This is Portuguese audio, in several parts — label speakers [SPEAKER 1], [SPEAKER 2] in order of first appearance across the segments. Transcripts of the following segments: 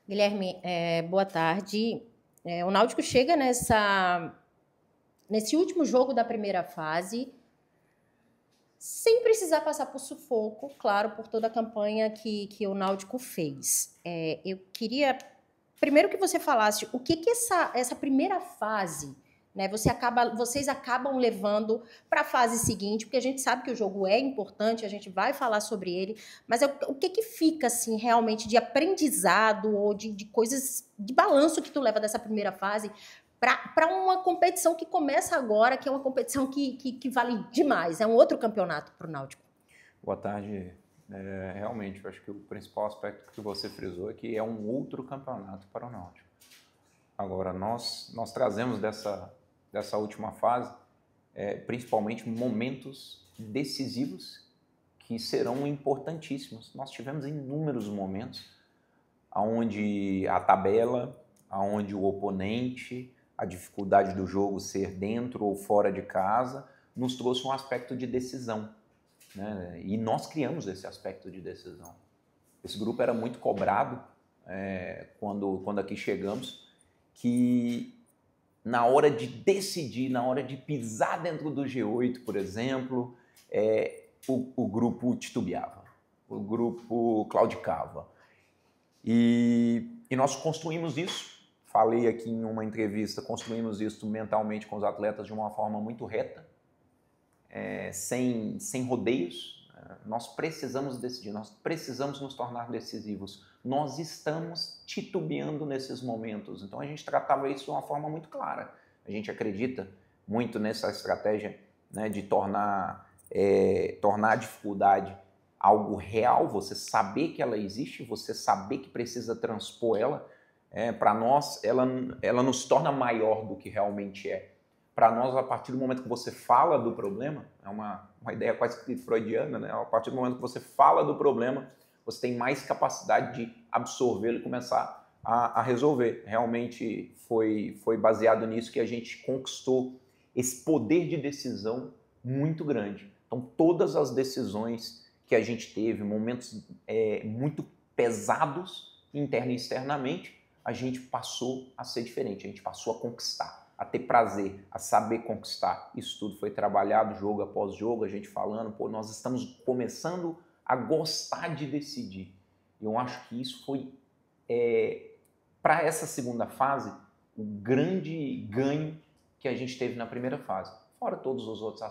[SPEAKER 1] Guilherme, boa tarde. O Náutico chega nesse último jogo da primeira fase, sem precisar passar por sufoco, claro, por toda a campanha que o Náutico fez. Eu queria, primeiro, que você falasse o que essa primeira fase, né, vocês acabam levando para a fase seguinte, porque a gente sabe que o jogo é importante, a gente vai falar sobre ele, mas o que fica assim, realmente de aprendizado ou de coisas, de balanço que tu leva dessa primeira fase para uma competição que começa agora, que é uma competição que vale demais, é um outro campeonato para o Náutico.
[SPEAKER 2] Boa tarde. Realmente, eu acho que o principal aspecto que você frisou é que é um outro campeonato para o Náutico. Agora, nós trazemos dessa última fase, principalmente momentos decisivos que serão importantíssimos. Nós tivemos inúmeros momentos onde a tabela, onde o oponente, a dificuldade do jogo ser dentro ou fora de casa, nos trouxe um aspecto de decisão, né? E nós criamos esse aspecto de decisão. Esse grupo era muito cobrado quando aqui chegamos, que na hora de decidir, na hora de pisar dentro do G8, por exemplo, o grupo titubeava, o grupo claudicava. E nós construímos isso, falei aqui em uma entrevista, construímos isso mentalmente com os atletas de uma forma muito reta, sem rodeios. Nós precisamos decidir, nós precisamos nos tornar decisivos. Nós estamos titubeando nesses momentos. Então a gente tratava isso de uma forma muito clara. A gente acredita muito nessa estratégia, né, de tornar a dificuldade algo real, você saber que ela existe, você saber que precisa transpor ela. Para nós, ela não se torna maior do que realmente é. Para nós, a partir do momento que você fala do problema, é uma ideia quase que freudiana, né? A partir do momento que você fala do problema, você tem mais capacidade de absorvê-lo e começar a resolver. Realmente foi baseado nisso que a gente conquistou esse poder de decisão muito grande. Então, todas as decisões que a gente teve, momentos muito pesados, interna e externamente, a gente passou a ser diferente, a gente passou a conquistar, a ter prazer, a saber conquistar. Isso tudo foi trabalhado jogo após jogo, a gente falando, nós estamos começando a gostar de decidir. Eu acho que isso foi, para essa segunda fase, o grande ganho que a gente teve na primeira fase. Fora todos os outros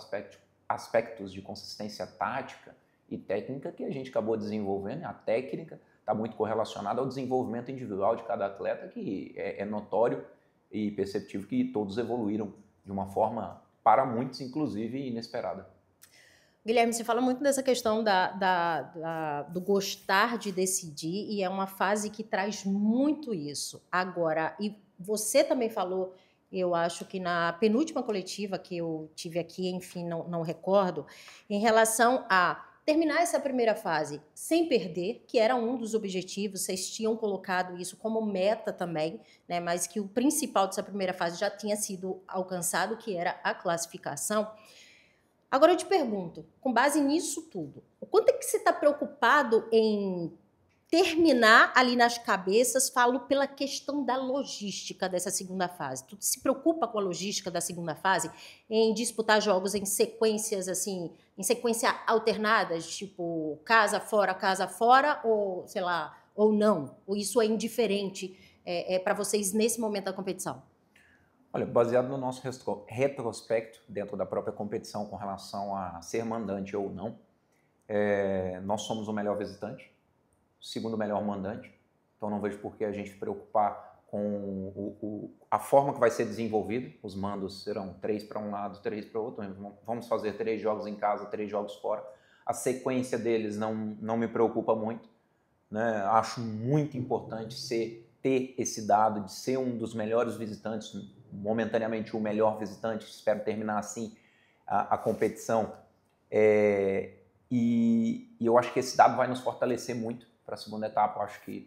[SPEAKER 2] aspectos de consistência tática e técnica que a gente acabou desenvolvendo. A técnica está muito correlacionada ao desenvolvimento individual de cada atleta, que é notório e perceptível que todos evoluíram de uma forma, para muitos, inclusive, inesperada.
[SPEAKER 1] Guilherme, você fala muito dessa questão do gostar de decidir, e é uma fase que traz muito isso. Agora, e você também falou, eu acho que na penúltima coletiva que eu tive aqui, enfim, não recordo, em relação a terminar essa primeira fase sem perder, que era um dos objetivos, vocês tinham colocado isso como meta também, né, mas que o principal dessa primeira fase já tinha sido alcançado, que era a classificação. Agora eu te pergunto, com base nisso tudo, o quanto é que você está preocupado em terminar ali nas cabeças, falo pela questão da logística dessa segunda fase. Tu se preocupa com a logística da segunda fase, em disputar jogos em sequências assim, em sequência alternadas, tipo casa fora, ou sei lá, ou não? Ou isso é indiferente para vocês nesse momento da competição?
[SPEAKER 2] Olha, baseado no nosso retrospecto dentro da própria competição com relação a ser mandante ou não, nós somos o melhor visitante, segundo melhor mandante, então não vejo por que a gente se preocupar com a forma que vai ser desenvolvido. Os mandos serão 3 para um lado, 3 para o outro, vamos fazer 3 jogos em casa, 3 jogos fora. A sequência deles não me preocupa muito, né? Acho muito importante ter esse dado de ser um dos melhores visitantes, momentaneamente o melhor visitante, espero terminar assim a competição, e eu acho que esse dado vai nos fortalecer muito para a segunda etapa. Eu acho que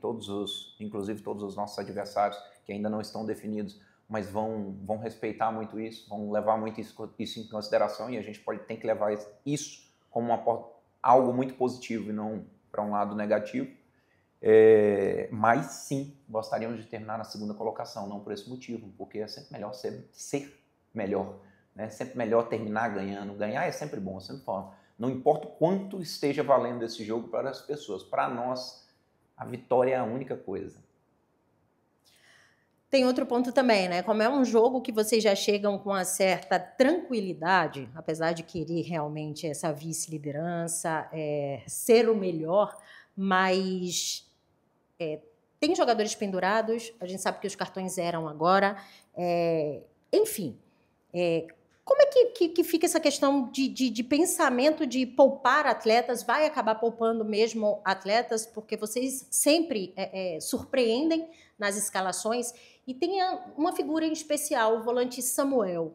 [SPEAKER 2] inclusive todos os nossos adversários que ainda não estão definidos, mas vão respeitar muito isso, vão levar muito isso em consideração, e a gente tem que levar isso como algo muito positivo e não para um lado negativo. Mas sim, gostaríamos de terminar na segunda colocação, não por esse motivo, porque é sempre melhor ser melhor, né? Sempre melhor terminar ganhando. Ganhar é sempre bom, eu sempre falo. Não importa o quanto esteja valendo esse jogo para as pessoas, para nós, a vitória é a única coisa.
[SPEAKER 1] Tem outro ponto também, né? Como é um jogo que vocês já chegam com uma certa tranquilidade, apesar de querer realmente essa vice-liderança, ser o melhor, mas tem jogadores pendurados, a gente sabe que os cartões eram agora, enfim. Como é que fica essa questão de pensamento de poupar atletas? Vai acabar poupando mesmo atletas? Porque vocês sempre surpreendem nas escalações. E tem uma figura em especial, o volante Samuel.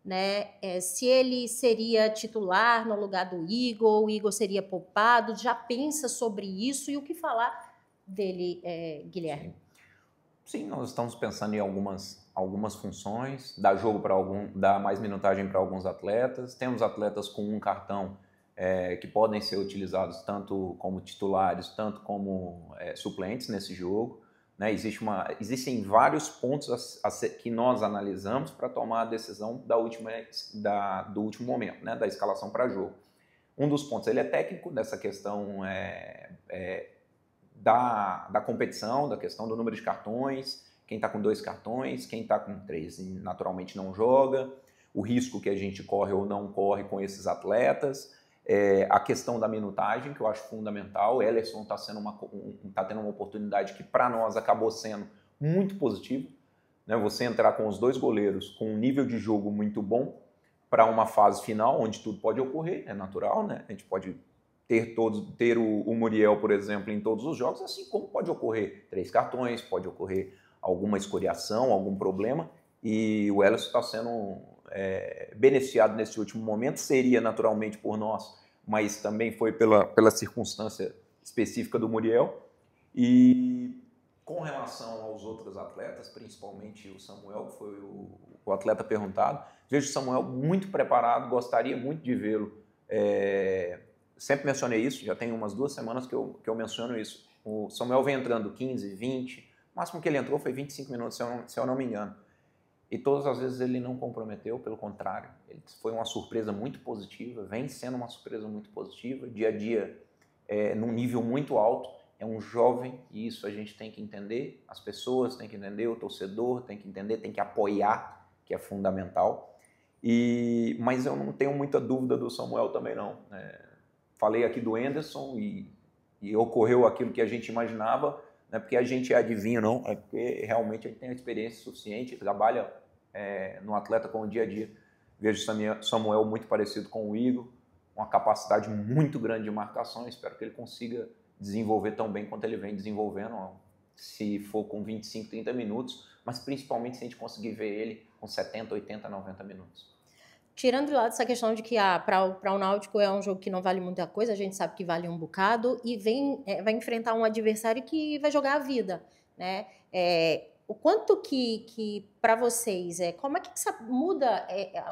[SPEAKER 1] Né? Se ele seria titular no lugar do Igor, o Igor seria poupado, já pensa sobre isso e o que falar dele, Guilherme?
[SPEAKER 2] Sim, nós estamos pensando em algumas funções, dar mais minutagem para alguns atletas. Temos atletas com um cartão que podem ser utilizados tanto como titulares, tanto como suplentes nesse jogo. Né? Existem vários pontos que nós analisamos para tomar a decisão do último momento, né? Da escalação para jogo. Um dos pontos ele é técnico, dessa questão da competição, da questão do número de cartões, quem está com 2 cartões, quem está com 3 naturalmente não joga, o risco que a gente corre ou não corre com esses atletas, a questão da minutagem, que eu acho fundamental. O Ellerson está tendo uma oportunidade que para nós acabou sendo muito positiva, né? Você entrar com os 2 goleiros com um nível de jogo muito bom para uma fase final, onde tudo pode ocorrer, é natural, né? A gente pode ter o Muriel, por exemplo, em todos os jogos, assim como pode ocorrer 3 cartões, pode ocorrer alguma escoriação, algum problema, e o Ellerson está sendo beneficiado nesse último momento. Seria naturalmente por nós, mas também foi pela circunstância específica do Muriel. E com relação aos outros atletas, principalmente o Samuel, que foi o atleta perguntado, vejo o Samuel muito preparado, gostaria muito de vê-lo. Sempre mencionei isso, já tem umas 2 semanas que eu menciono isso. O Samuel vem entrando 15, 20, o máximo que ele entrou foi 25 minutos, se eu não me engano. E todas as vezes ele não comprometeu, pelo contrário. Ele foi uma surpresa muito positiva, vem sendo uma surpresa muito positiva, dia a dia num nível muito alto. É um jovem e isso a gente tem que entender, as pessoas têm que entender, o torcedor tem que entender, tem que apoiar, que é fundamental. Mas eu não tenho muita dúvida do Samuel também não. Falei aqui do Anderson e ocorreu aquilo que a gente imaginava, não é porque a gente é adivinho, não, é porque realmente a gente tem a experiência suficiente, trabalha no atleta com o dia a dia. Vejo Samuel muito parecido com o Igor, uma capacidade muito grande de marcação, espero que ele consiga desenvolver tão bem quanto ele vem desenvolvendo, se for com 25, 30 minutos, mas principalmente se a gente conseguir ver ele com 70, 80, 90 minutos.
[SPEAKER 1] Tirando de lado essa questão de que para o Náutico é um jogo que não vale muita coisa, a gente sabe que vale um bocado, e vai enfrentar um adversário que vai jogar a vida, né? O quanto que para vocês, como é que muda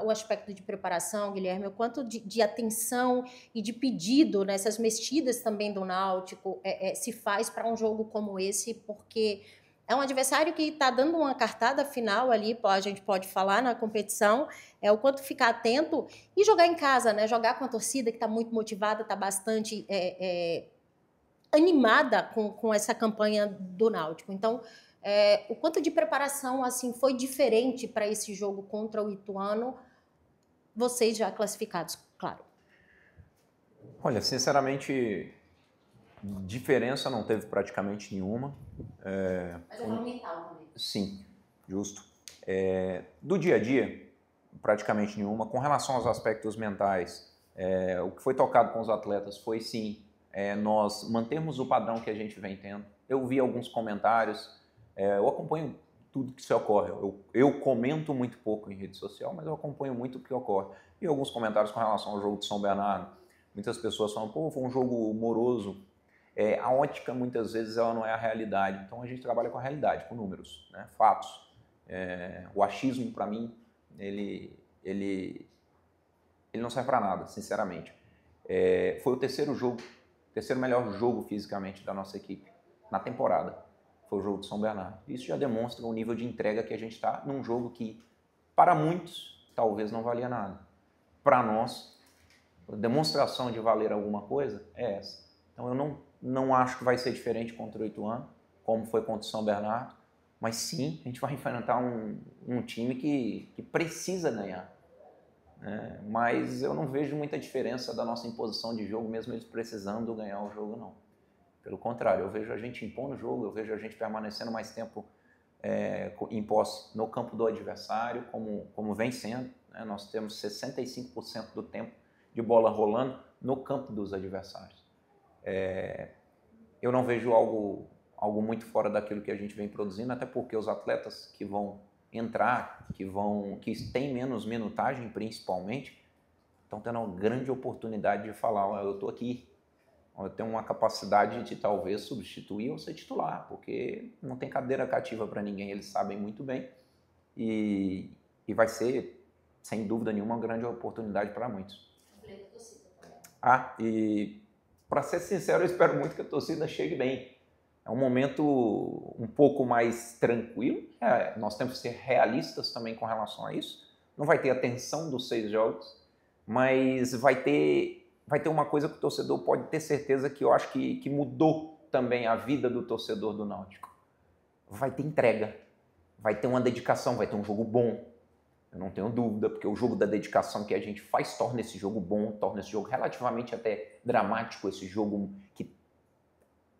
[SPEAKER 1] o aspecto de preparação, Guilherme? O quanto de atenção e de pedido nessas mexidas também do Náutico se faz para um jogo como esse, porque é um adversário que está dando uma cartada final ali, a gente pode falar na competição, o quanto ficar atento e jogar em casa, né? Jogar com a torcida que está muito motivada, está bastante animada com essa campanha do Náutico. Então, o quanto de preparação assim foi diferente para esse jogo contra o Ituano, vocês já classificados, claro.
[SPEAKER 2] Olha, sinceramente, diferença não teve praticamente nenhuma.
[SPEAKER 1] Mas é fundamental também.
[SPEAKER 2] Sim, justo. Do dia a dia, praticamente nenhuma. Com relação aos aspectos mentais, o que foi tocado com os atletas foi sim, nós mantermos o padrão que a gente vem tendo. Eu vi alguns comentários, eu acompanho tudo que se ocorre. Eu comento muito pouco em rede social, mas eu acompanho muito o que ocorre. E alguns comentários com relação ao jogo de São Bernardo. Muitas pessoas falam, pô, foi um jogo moroso. A ótica, muitas vezes, ela não é a realidade. Então, a gente trabalha com a realidade, com números, né? Fatos. O achismo, para mim, ele não serve para nada, sinceramente. Foi o terceiro melhor jogo fisicamente da nossa equipe na temporada. Foi o jogo de São Bernardo. Isso já demonstra o nível de entrega que a gente está num jogo que, para muitos, talvez não valia nada. Para nós, a demonstração de valer alguma coisa é essa. Então eu não acho que vai ser diferente contra o Ituano, como foi contra o São Bernardo, mas sim, a gente vai enfrentar um time que precisa ganhar. Mas eu não vejo muita diferença da nossa imposição de jogo, mesmo eles precisando ganhar o jogo, não. Pelo contrário, eu vejo a gente impondo o jogo, eu vejo a gente permanecendo mais tempo em posse no campo do adversário, como vem sendo. Nós temos 65% do tempo de bola rolando no campo dos adversários. Eu não vejo algo muito fora daquilo que a gente vem produzindo, até porque os atletas que vão entrar, que têm menos minutagem principalmente, estão tendo uma grande oportunidade de falar, eu estou aqui, eu tenho uma capacidade de talvez substituir ou ser titular, porque não tem cadeira cativa para ninguém, eles sabem muito bem, e vai ser, sem dúvida nenhuma, uma grande oportunidade para muitos. E para ser sincero, eu espero muito que a torcida chegue bem. É um momento um pouco mais tranquilo. Nós temos que ser realistas também com relação a isso. Não vai ter a tensão dos 6 jogos, mas vai ter uma coisa que o torcedor pode ter certeza que eu acho que mudou também a vida do torcedor do Náutico. Vai ter entrega, vai ter uma dedicação, vai ter um jogo bom. Eu não tenho dúvida, porque o jogo da dedicação que a gente faz torna esse jogo bom, torna esse jogo relativamente até dramático, esse jogo que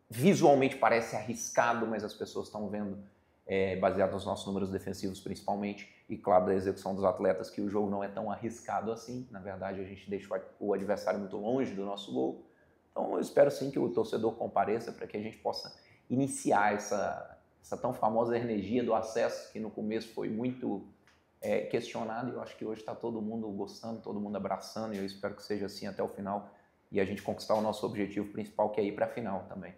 [SPEAKER 2] visualmente parece arriscado, mas as pessoas estão vendo, baseado nos nossos números defensivos principalmente, e claro, da execução dos atletas, que o jogo não é tão arriscado assim. Na verdade, a gente deixa o adversário muito longe do nosso gol. Então, eu espero sim que o torcedor compareça para que a gente possa iniciar essa tão famosa energia do acesso, que no começo foi muito questionado, e eu acho que hoje está todo mundo gostando, todo mundo abraçando, e eu espero que seja assim até o final, e a gente conquistar o nosso objetivo principal, que é ir para a final também.